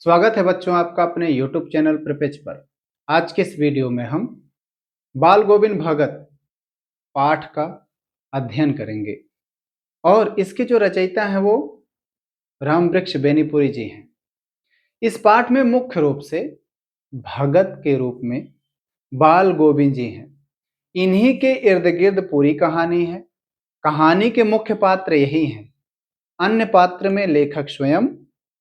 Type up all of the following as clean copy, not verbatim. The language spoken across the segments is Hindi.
स्वागत है बच्चों आपका अपने YouTube चैनल प्रिपेज पर। आज के इस वीडियो में हम बाल गोविंद भगत पाठ का अध्ययन करेंगे और इसके जो रचयिता हैं वो रामवृक्ष बेनीपुरी जी हैं। इस पाठ में मुख्य रूप से भगत के रूप में बाल गोविंद जी हैं। इन्हीं के इर्द गिर्द पूरी कहानी है। कहानी के मुख्य पात्र यही हैं। अन्य पात्र में लेखक स्वयं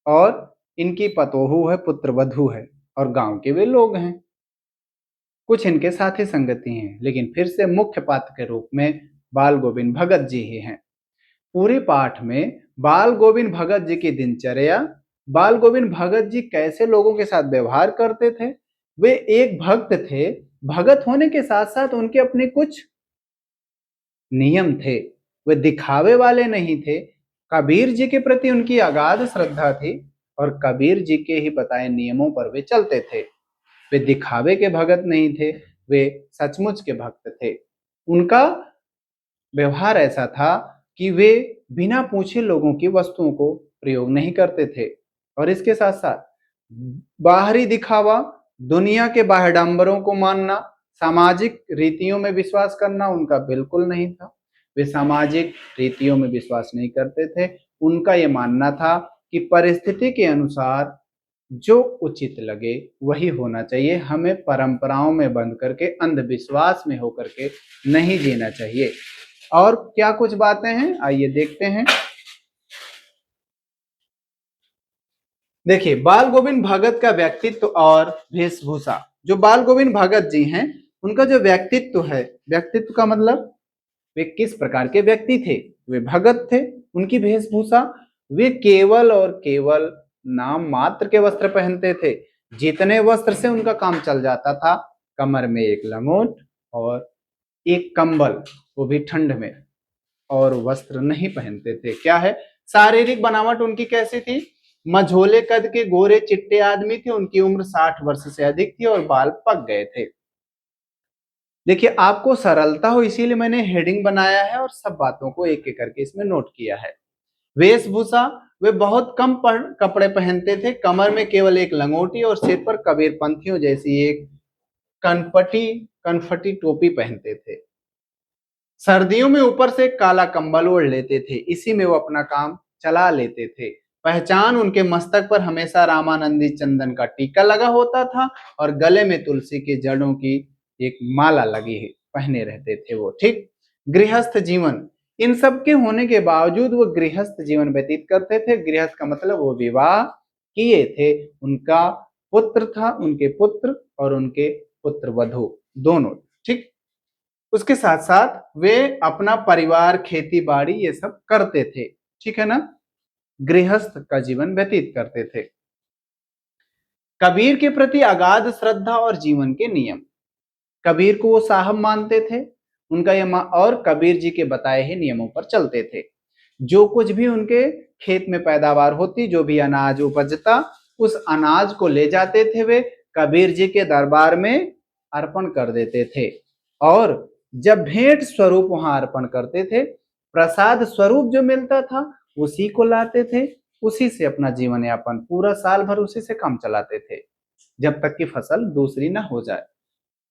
और इनकी पतोहू है, पुत्र वधू है और गांव के वे लोग हैं। कुछ इनके साथी संगति हैं, लेकिन फिर से मुख्य पात्र के रूप में बाल गोविंद भगत जी ही हैं। पूरे पाठ में बाल गोविंद भगत जी की दिनचर्या, बाल गोविंद भगत जी कैसे लोगों के साथ व्यवहार करते थे। वे एक भक्त थे। भगत होने के साथ साथ उनके अपने कुछ नियम थे। वे दिखावे वाले नहीं थे। कबीर जी के प्रति उनकी अगाध श्रद्धा थी और कबीर जी के ही बताए नियमों पर वे चलते थे। वे दिखावे के भगत नहीं थे, वे सचमुच के भक्त थे। उनका व्यवहार ऐसा था कि वे बिना पूछे लोगों की वस्तुओं को प्रयोग नहीं करते थे। और इसके साथ साथ बाहरी दिखावा, दुनिया के बाह्यडंबरों को मानना, सामाजिक रीतियों में विश्वास करना उनका बिल्कुल नहीं था। वे सामाजिक रीतियों में विश्वास नहीं करते थे। उनका ये मानना था कि परिस्थिति के अनुसार जो उचित लगे वही होना चाहिए। हमें परंपराओं में बंध करके, अंधविश्वास में होकर के नहीं जीना चाहिए। और क्या कुछ बातें हैं, आइए देखते हैं। देखिए, बाल गोविंद भगत का व्यक्तित्व और वेशभूषा। जो बाल गोविंद भगत जी हैं, उनका जो व्यक्तित्व है, व्यक्तित्व का मतलब वे किस प्रकार के व्यक्ति थे। वे भगत थे। उनकी वेशभूषा, वे केवल और केवल नाम मात्र के वस्त्र पहनते थे। जितने वस्त्र से उनका काम चल जाता था, कमर में एक लंगोट और एक कंबल, वो भी ठंड में, और वस्त्र नहीं पहनते थे। क्या है, शारीरिक बनावट उनकी कैसी थी? मझोले कद के गोरे चिट्टे आदमी थे। उनकी उम्र 60 वर्ष से अधिक थी और बाल पक गए थे। देखिए, आपको सरलता हो इसीलिए मैंने हेडिंग बनाया है और सब बातों को एक एक करके इसमें नोट किया है। वेशभूषा, वे बहुत कम कपड़े पहनते थे। कमर में केवल एक लंगोटी और सिर पर कबीर पंथियों जैसी एक कनफटी टोपी पहनते थे। सर्दियों में ऊपर से काला कंबल ओढ़ लेते थे। इसी में वो अपना काम चला लेते थे। पहचान, उनके मस्तक पर हमेशा रामानंदी चंदन का टीका लगा होता था और गले में तुलसी के जड़ों की एक माला लगी है, पहने रहते थे वो। ठीक। गृहस्थ जीवन, इन सब के होने के बावजूद वो गृहस्थ जीवन व्यतीत करते थे। गृहस्थ का मतलब वो विवाह किए थे। उनका पुत्र था, उनके पुत्र और उनके पुत्र वधू दोनों। ठीक। उसके साथ साथ वे अपना परिवार, खेती बाड़ी ये सब करते थे। ठीक है ना। गृहस्थ का जीवन व्यतीत करते थे। कबीर के प्रति अगाध श्रद्धा और जीवन के नियम। कबीर को वो साहब मानते थे। उनका ये और कबीर जी के बताए ही नियमों पर चलते थे। जो कुछ भी उनके खेत में पैदावार होती, जो भी अनाज उपजता, उस अनाज को ले जाते थे वे कबीर जी के दरबार में अर्पण कर देते थे। और जब भेंट स्वरूप वहां अर्पण करते थे, प्रसाद स्वरूप जो मिलता था उसी को लाते थे। उसी से अपना जीवन यापन पूरा साल भर उसी से काम चलाते थे, जब तक कि फसल दूसरी ना हो जाए।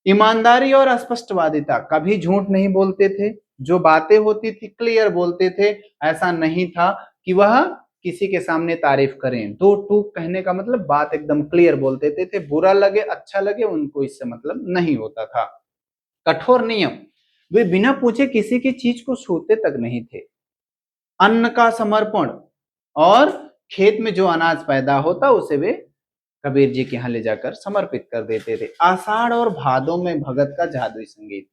ईमानदारी और स्पष्टवादिता, कभी झूठ नहीं बोलते थे। जो बातें होती थी क्लियर बोलते थे। ऐसा नहीं था कि वह किसी के सामने तारीफ करें। दो टूक कहने का मतलब बात एकदम क्लियर बोल देते थे। बुरा लगे अच्छा लगे उनको इससे मतलब नहीं होता था। कठोर नियम, वे बिना पूछे किसी की चीज को छूते तक नहीं थे। अन्न का समर्पण, और खेत में जो अनाज पैदा होता उसे वे कबीर जी के यहाँ ले जाकर समर्पित कर देते थे। आषाढ़ और भादों में भगत का जादुई संगीत।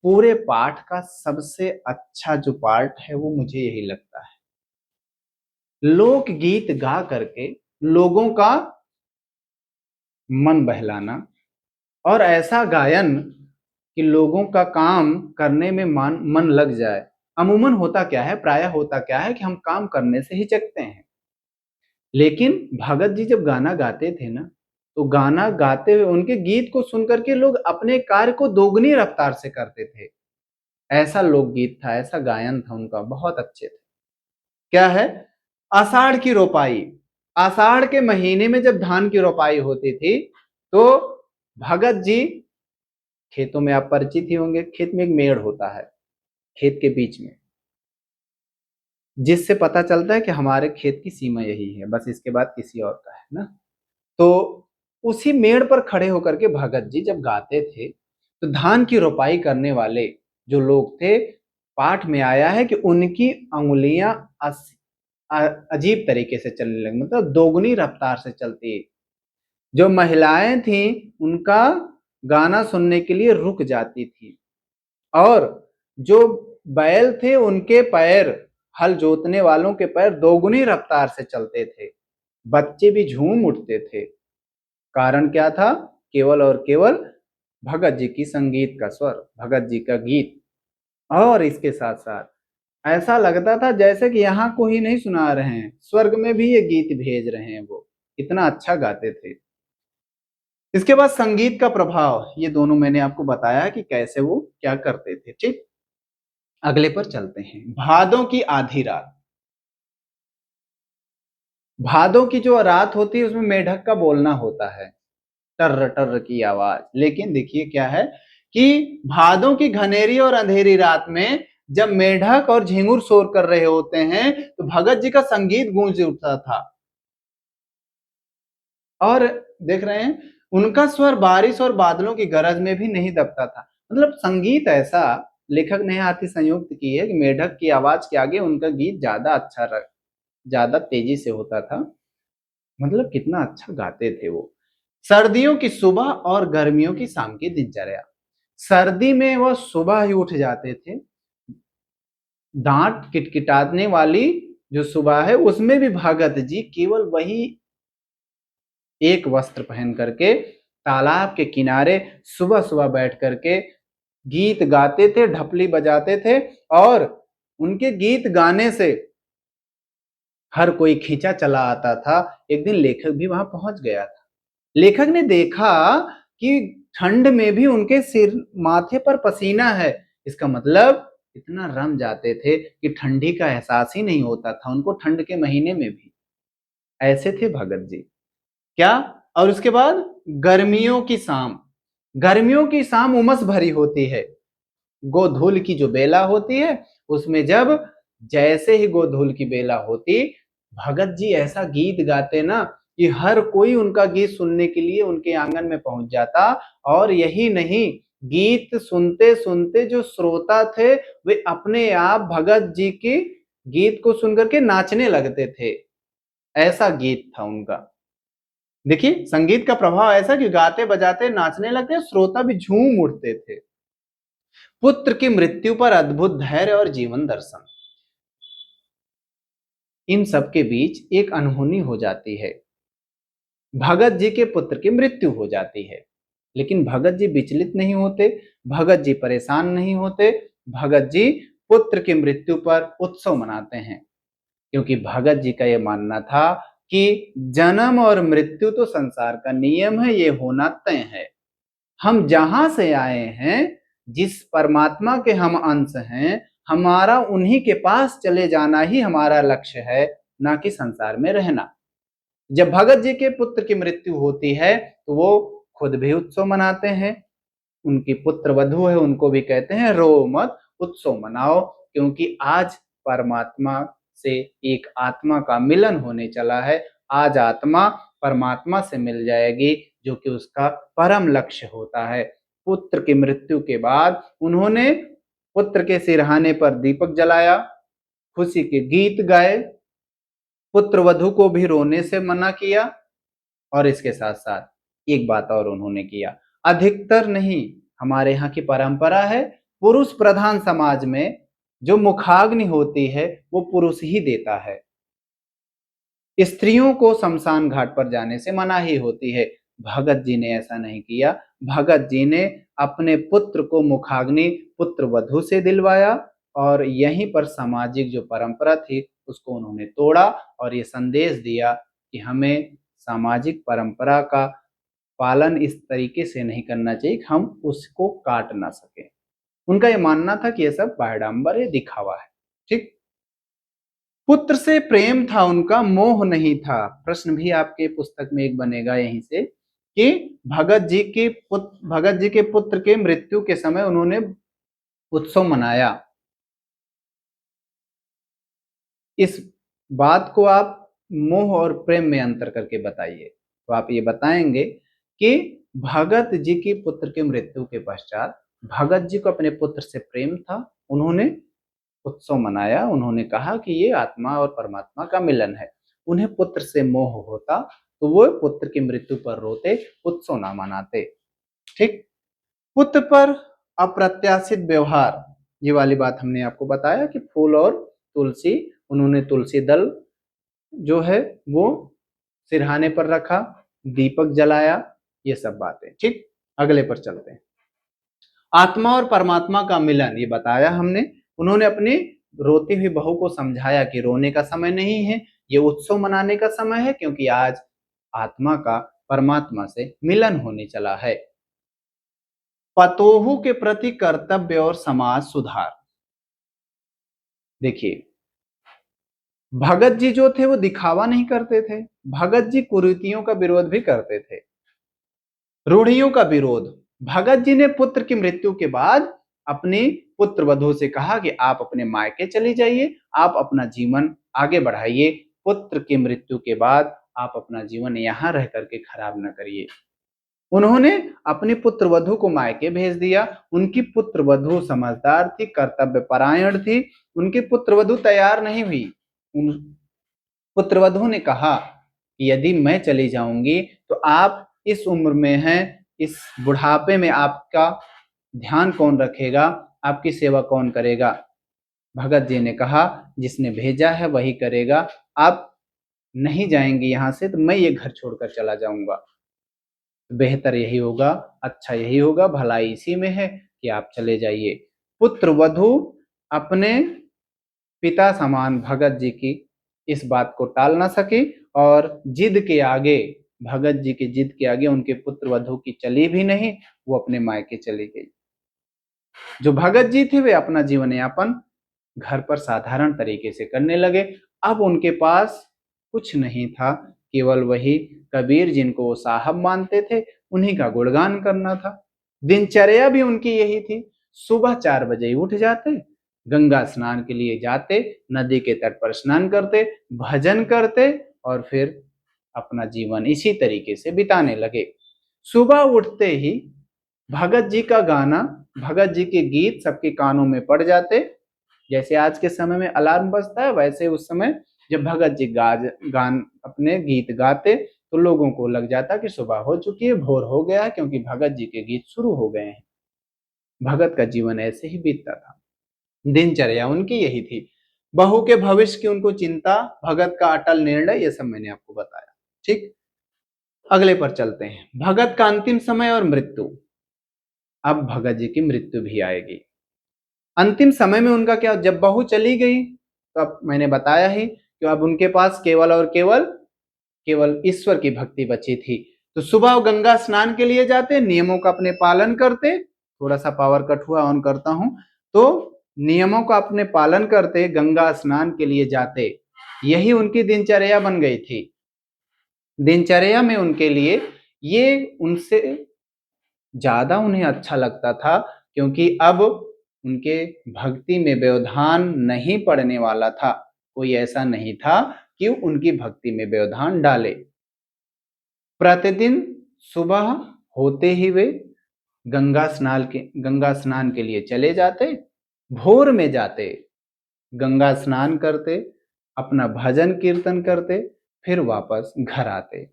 पूरे पाठ का सबसे अच्छा जो पार्ट है वो मुझे यही लगता है। लोकगीत गा करके लोगों का मन बहलाना और ऐसा गायन कि लोगों का काम करने में मन लग जाए। अमूमन होता क्या है, प्रायः होता क्या है कि हम काम करने से हिचकते हैं। लेकिन भगत जी जब गाना गाते थे ना, तो गाना गाते हुए उनके गीत को सुनकर के लोग अपने कार्य को दोगुनी रफ्तार से करते थे। ऐसा लोकगीत था, ऐसा गायन था उनका, बहुत अच्छे थे। क्या है, आषाढ़ की रोपाई। आषाढ़ के महीने में जब धान की रोपाई होती थी तो भगत जी, खेतों में आप परिचित ही होंगे, खेत में एक मेड़ होता है खेत के बीच में, जिससे पता चलता है कि हमारे खेत की सीमा यही है, बस इसके बाद किसी और का है ना। तो उसी मेड़ पर खड़े होकर के भगत जी जब गाते थे तो धान की रोपाई करने वाले जो लोग थे, पाठ में आया है कि उनकी अंगुलियां अजीब तरीके से चलने लगी, मतलब दोगुनी रफ्तार से चलती। जो महिलाएं थीं उनका गाना सुनने के लिए रुक जाती थी, और जो बैल थे उनके पैर, हल जोतने वालों के पैर दोगुनी रफ्तार से चलते थे। बच्चे भी झूम उठते थे। कारण क्या था? केवल और केवल भगत जी की संगीत का स्वर, भगत जी का गीत। और इसके साथ साथ ऐसा लगता था जैसे कि यहाँ को ही नहीं सुना रहे हैं, स्वर्ग में भी ये गीत भेज रहे हैं। वो इतना अच्छा गाते थे। इसके बाद संगीत का प्रभाव, ये दोनों मैंने आपको बताया कि कैसे वो क्या करते थे। ठीक, अगले पर चलते हैं। भादों की आधी रात। भादों की जो रात होती है उसमें मेढक का बोलना होता है, टर्र टर्र की आवाज। लेकिन देखिए क्या है कि भादों की घनेरी और अंधेरी रात में जब मेढक और झिंगुर शोर कर रहे होते हैं तो भगत जी का संगीत गूंज उठता था। और देख रहे हैं उनका स्वर बारिश और बादलों की गरज में भी नहीं दबता था। मतलब संगीत ऐसा लेखक ने यहाँ आती संयुक्त की है कि मेढक की आवाज के आगे उनका गीत ज्यादा तेजी से होता था। मतलब कितना अच्छा गाते थे वो। सर्दियों की सुबह और गर्मियों की शाम की दिनचर्या। सर्दी में वह सुबह ही उठ जाते थे। दांत किटकिटाने वाली जो सुबह है उसमें भी भगत जी केवल वही एक वस्त्र पहन करके तालाब के किनारे सुबह सुबह बैठ करके गीत गाते थे, ढपली बजाते थे। और उनके गीत गाने से हर कोई खींचा चला आता था। एक दिन लेखक भी वहां पहुंच गया था। लेखक ने देखा कि ठंड में भी उनके सिर माथे पर पसीना है। इसका मतलब इतना रम जाते थे कि ठंडी का एहसास ही नहीं होता था उनको, ठंड के महीने में भी। ऐसे थे भगत जी। क्या? और उसके बाद गर्मियों की शाम। गर्मियों की शाम उमस भरी होती है। गोधूल की जो बेला होती है उसमें जब जैसे ही गोधूल की बेला होती, भगत जी ऐसा गीत गाते ना कि हर कोई उनका गीत सुनने के लिए उनके आंगन में पहुंच जाता। और यही नहीं, गीत सुनते सुनते जो श्रोता थे वे अपने आप भगत जी की गीत को सुनकर के नाचने लगते थे। ऐसा गीत था उनका। देखिए संगीत का प्रभाव ऐसा कि गाते बजाते नाचने लगते, श्रोता भी झूम उठते थे। पुत्र की मृत्यु पर अद्भुत धैर्य और जीवन दर्शन। इन सब के बीच एक अनहोनी हो जाती है। भगत जी के पुत्र की मृत्यु हो जाती है, लेकिन भगत जी विचलित नहीं होते, भगत जी परेशान नहीं होते। भगत जी पुत्र की मृत्यु पर उत्सव मनाते हैं, क्योंकि भगत जी का यह मानना था कि जन्म और मृत्यु तो संसार का नियम है, ये होना तय है। हम जहां से आए हैं, जिस परमात्मा के हम अंश हैं, हमारा उन्हीं के पास चले जाना ही हमारा लक्ष्य है, ना कि संसार में रहना। जब भगत जी के पुत्र की मृत्यु होती है तो वो खुद भी उत्सव मनाते हैं। उनकी पुत्र वधु है, उनको भी कहते हैं रो मत, उत्सव मनाओ, क्योंकि आज परमात्मा से एक आत्मा का मिलन होने चला है। आज आत्मा परमात्मा से मिल जाएगी, जो कि उसका परम लक्ष्य होता है। पुत्र की मृत्यु के बाद उन्होंने पुत्र के सिरहाने पर दीपक जलाया, खुशी के गीत गाए, पुत्र वधु को भी रोने से मना किया। और इसके साथ साथ एक बात और उन्होंने किया, अधिकतर नहीं, हमारे यहाँ की परंपरा है, पुरुष प्रधान समाज में जो मुखाग्नि होती है वो पुरुष ही देता है। स्त्रियों को शमशान घाट पर जाने से मनाही होती है। भगत जी ने ऐसा नहीं किया। भगत जी ने अपने पुत्र को मुखाग्नि पुत्र वधु से दिलवाया, और यहीं पर सामाजिक जो परंपरा थी उसको उन्होंने तोड़ा और ये संदेश दिया कि हमें सामाजिक परंपरा का पालन इस तरीके से नहीं करना चाहिए कि हम उसको काट ना सके। उनका ये मानना था कि ये सब बाह्यडांबर है, दिखावा है। ठीक। पुत्र से प्रेम था उनका, मोह नहीं था। प्रश्न भी आपके पुस्तक में एक बनेगा यहीं से कि भगत जी के पुत्र के मृत्यु के समय उन्होंने उत्सव मनाया। इस बात को आप मोह और प्रेम में अंतर करके बताइए। तो आप ये बताएंगे कि भगत जी की पुत्र के मृत्यु के पश्चात भगत जी को अपने पुत्र से प्रेम था, उन्होंने उत्सव मनाया। उन्होंने कहा कि ये आत्मा और परमात्मा का मिलन है। उन्हें पुत्र से मोह होता तो वो पुत्र की मृत्यु पर रोते, उत्सव ना मनाते। ठीक। पुत्र पर अप्रत्याशित व्यवहार, ये वाली बात हमने आपको बताया कि फूल और तुलसी, उन्होंने तुलसी दल जो है वो सिरहाने पर रखा, दीपक जलाया, ये सब बातें। ठीक। अगले पर चलते हैं। आत्मा और परमात्मा का मिलन, ये बताया हमने। उन्होंने अपनी रोती हुई बहू को समझाया कि रोने का समय नहीं है, ये उत्सव मनाने का समय है, क्योंकि आज आत्मा का परमात्मा से मिलन होने चला है। पतोहू के प्रति कर्तव्य और समाज सुधार। देखिए, भगत जी जो थे वो दिखावा नहीं करते थे। भगत जी कुरीतियों का विरोध भी करते थे, रूढ़ियों का विरोध। भगत जी ने पुत्र की मृत्यु के बाद अपनी पुत्र वधू से कहा कि आप अपने मायके चली जाइए, आप अपना जीवन आगे बढ़ाइए। पुत्र की मृत्यु के बाद आप अपना जीवन यहां रह करके खराब न करिए। उन्होंने अपनी पुत्र वधू को मायके भेज दिया। उनकी पुत्र वधू समझदार थी, कर्तव्य परायण थी। उनकी पुत्र वधू तैयार नहीं हुई। पुत्र वधू ने कहा कि यदि मैं चली जाऊंगी तो आप इस उम्र में हैं, इस बुढ़ापे में आपका ध्यान कौन रखेगा, आपकी सेवा कौन करेगा। भगत जी ने कहा जिसने भेजा है वही करेगा, आप नहीं जाएंगे यहां से तो मैं ये घर छोड़कर चला जाऊंगा। बेहतर यही होगा, अच्छा यही होगा, भलाई इसी में है कि आप चले जाइए। पुत्र वधू अपने पिता समान भगत जी की इस बात को टाल ना सकी और जिद के आगे, भगत जी की जिद के आगे उनके पुत्र वधू की चली भी नहीं, वो अपने मायके चली गई। जो भगत जी थे वे अपना जीवन यापन घर पर साधारण तरीके से करने लगे। अब उनके पास कुछ नहीं था, केवल वही कबीर जिनको वो साहब मानते थे उन्हीं का गुणगान करना था। दिनचर्या भी उनकी यही थी। सुबह 4 बजे उठ जाते, गंगा स्नान के लिए जाते, नदी के तट पर स्नान करते, भजन करते और फिर अपना जीवन इसी तरीके से बिताने लगे। सुबह उठते ही भगत जी का गाना, भगत जी के गीत सबके कानों में पड़ जाते। जैसे आज के समय में अलार्म बजता है, वैसे उस समय जब भगत जी गान अपने गीत गाते तो लोगों को लग जाता कि सुबह हो चुकी है, भोर हो गया है, क्योंकि भगत जी के गीत शुरू हो गए हैं। भगत का जीवन ऐसे ही बीतता था। दिनचर्या उनकी यही थी। बहू के भविष्य की उनको चिंता, भगत का अटल निर्णय, ये सब मैंने आपको बताया। ठीक। अगले पर चलते हैं। भगत का अंतिम समय और मृत्यु। अब भगत जी की मृत्यु भी आएगी। अंतिम समय में उनका क्या, जब बहू चली गई तो अब मैंने बताया ही कि अब उनके पास केवल और केवल ईश्वर की भक्ति बची थी। तो सुबह वो गंगा स्नान के लिए जाते, नियमों का अपने पालन करते। थोड़ा सा पावर कट हुआ, ऑन करता हूं। तो नियमों का अपने पालन करते, गंगा स्नान के लिए जाते। यही उनकी दिनचर्या बन गई थी। दिनचर्या में उनके लिए ये उनसे ज्यादा उन्हें अच्छा लगता था, क्योंकि अब उनके भक्ति में व्यवधान नहीं पड़ने वाला था। कोई ऐसा नहीं था कि उनकी भक्ति में व्यवधान डाले। प्रतिदिन सुबह होते ही वे गंगा स्नान के लिए चले जाते, भोर में जाते, गंगा स्नान करते, अपना भजन कीर्तन करते, फिर वापस घर आते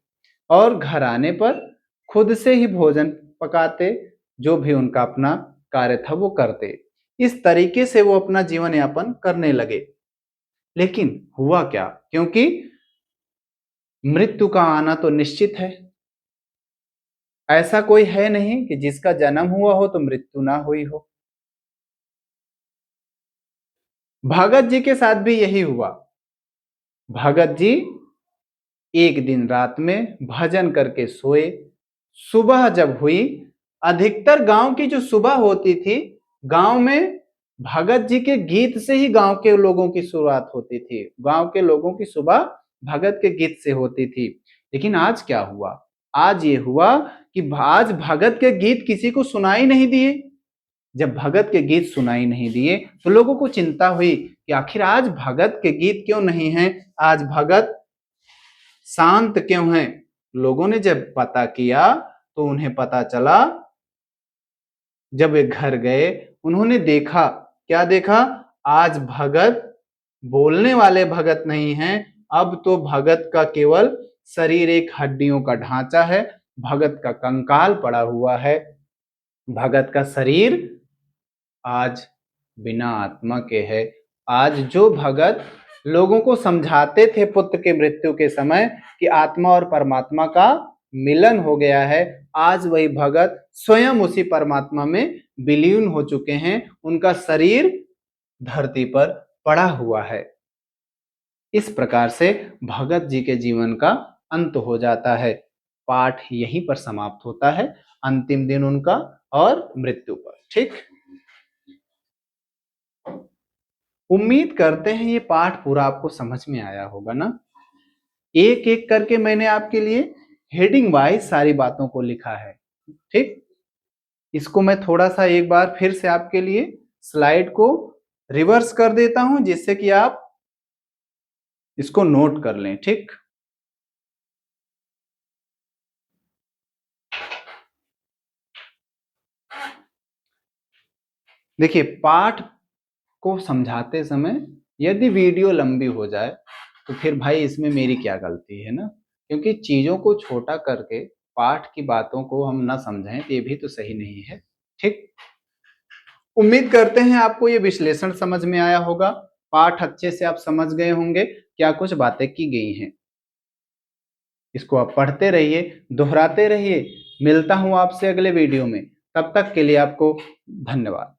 और घर आने पर खुद से ही भोजन पकाते, जो भी उनका अपना कार्य था वो करते। इस तरीके से वो अपना जीवन यापन करने लगे। लेकिन हुआ क्या, क्योंकि मृत्यु का आना तो निश्चित है। ऐसा कोई है नहीं कि जिसका जन्म हुआ हो तो मृत्यु ना हुई हो। भगत जी के साथ भी यही हुआ। भगत जी एक दिन रात में भजन करके सोए। सुबह जब हुई, अधिकतर गांव की जो सुबह होती थी, गांव में भगत जी के गीत से ही गांव के लोगों की शुरुआत होती थी। गांव के लोगों की सुबह भगत के गीत से होती थी। लेकिन आज क्या हुआ? आज ये हुआ कि आज भगत के गीत किसी को सुनाई नहीं दिए। जब भगत के गीत सुनाई नहीं दिए तो लोगों को चिंता हुई कि आखिर आज भगत के गीत क्यों नहीं हैं, आज भगत शांत क्यों हैं। लोगों ने जब पता किया तो उन्हें पता चला, जब वे घर गए उन्होंने देखा, क्या देखा? आज भगत बोलने वाले भगत नहीं हैं, अब तो भगत का केवल शरीर एक हड्डियों का ढांचा है, भगत का कंकाल पड़ा हुआ है, भगत का शरीर आज बिना आत्मा के है। आज जो भगत लोगों को समझाते थे पुत्र के मृत्यु के समय कि आत्मा और परमात्मा का मिलन हो गया है, आज वही भगत स्वयं उसी परमात्मा में विलीन हो चुके हैं, उनका शरीर धरती पर पड़ा हुआ है। इस प्रकार से भगत जी के जीवन का अंत हो जाता है। पाठ यहीं पर समाप्त होता है, अंतिम दिन उनका और मृत्यु पर। ठीक, उम्मीद करते हैं ये पाठ पूरा आपको समझ में आया होगा ना। एक एक करके मैंने आपके लिए हेडिंग वाइज सारी बातों को लिखा है। ठीक, इसको मैं थोड़ा सा एक बार फिर से आपके लिए स्लाइड को रिवर्स कर देता हूं जिससे कि आप इसको नोट कर लें। ठीक, देखिए, पाठ को समझाते समय यदि वीडियो लंबी हो जाए तो फिर भाई इसमें मेरी क्या गलती है ना, क्योंकि चीजों को छोटा करके पाठ की बातों को हम ना समझें तो ये भी तो सही नहीं है। ठीक, उम्मीद करते हैं आपको ये विश्लेषण समझ में आया होगा, पाठ अच्छे से आप समझ गए होंगे क्या कुछ बातें की गई हैं। इसको आप पढ़ते रहिए, दोहराते रहिए। मिलता हूं आपसे अगले वीडियो में, तब तक के लिए आपको धन्यवाद।